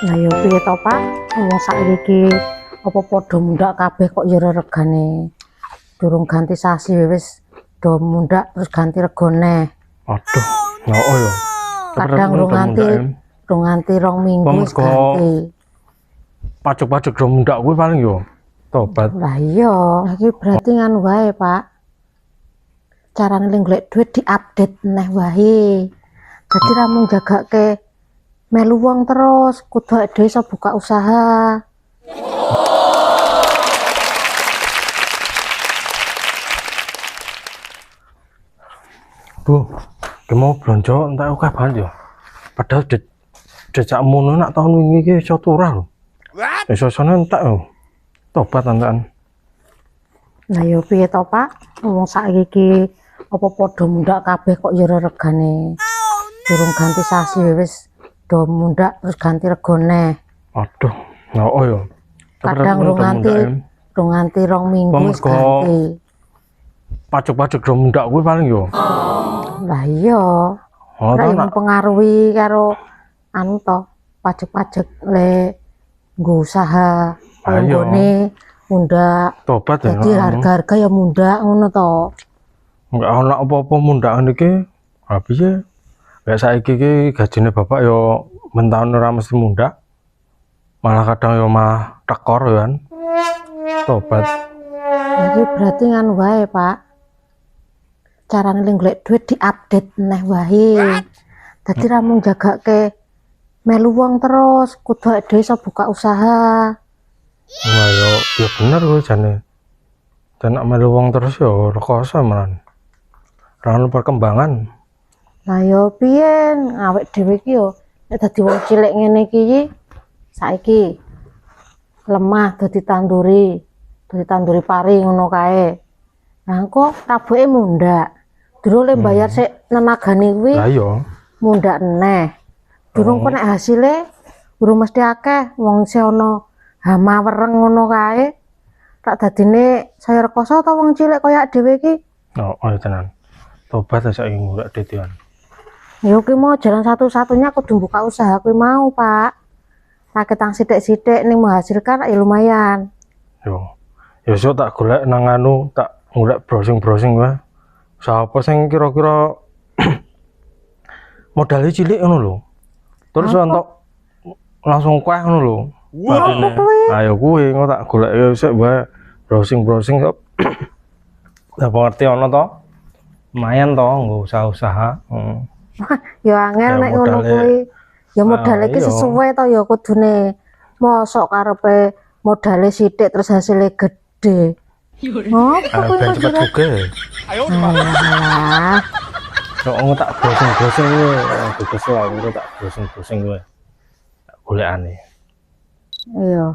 Lah yo piye to, Pak? Wong saiki apa padha mundak kabeh kok ya regane. Durung ganti sasi wis do mundak terus ganti rego neh. Aduh, oh ya. Kadang rong nganti 2 minggu wis ganti. Pajak-pajak do mundak kuwi paling yo tobat. Lah iya, iki berarti nganu wae, Pak. Carane golek duit diupdate neh wae. Dadi ra mung jagake melu wong terus, kudu dhewe iso buka usaha. Bu, ki mau blonjo entek akeh banget yo. Padahal jejak mono nak tahun wingi iki iso turah lho. Iso-isone entek yo. Tobat antekan. Lah yo piye to, Pak? Wong saiki apa padha mundak kabeh kok ya regane. Durung ganti sasi wis do mundak terus ganti rego neh. Aduh, oh ya. Kadang rong nganti 2 minggu wis ganti. Pajak-pajak do mundak kuwi paling yo. Lah iya. Ora mempengaruhi karo anu to, pajak-pajak le nggo usaha nggone mundak. Tobat ya. Jadi harga-harga ya mundak ngono to. Enggak ana apa-apa mundakan iki. Habis ya. Kayak saiki iki gajine bapak yo mentahun ora mesti mundak. Malah kadang yo mah tekor yo kan. Tobat. Jadi berarti nganu wae, Pak. Carane golek duit diupdate neh wae. Dadi ra mung jagake melu wong terus, kudu dhewe iso buka usaha. Nah yo bener kuwi jane. Dan nek melu wong terus yo rekoso malan. Ra ono perkembangan. Lah yo piye awake dhewe iki yo nek dadi wong cilik ngene iki saiki lemah dadi tanduri pari ngono kae. Lah kok tabuke mundak. Durung le bayar sik nenagane kuwi. Lah iya. Mundak neh. Durung kok nek hasile durung mesti akeh wong isih ana hama wereng ngono kae. Tak dadine saya rekoso ta wong cilik kaya dhewe iki. Oh tenan. Tobat saiki ngurak ditian. Ya kuwi mau jalan satu-satunya kudu buka usaha kuwi mau, Pak. Raketang sithik-sithik ning menghasilkan ya lumayan. Yo. Ya sok tak golek nang anu, tak golek browsing-browsing wae. Usaha apa sing kira-kira modalnya cilik ngono lho. Terus untuk langsung kueh ngono lho. Batine. Ayo kuwi engko tak golek sik wae browsing-browsing kok. Lah ngerti ono to? Lumayan to nggo usaha-usaha. Ya angel nek ngono kuwi. Ya modal iki sesuai to ya kudune. Mosok karepe modalnya sithik terus hasilnya gede. Oh, ben cepet juga. Alah. Kok tak browsing-browsing kuwi, kesel aku tak browsing-browsing kuwi. Tak golekane. Iya.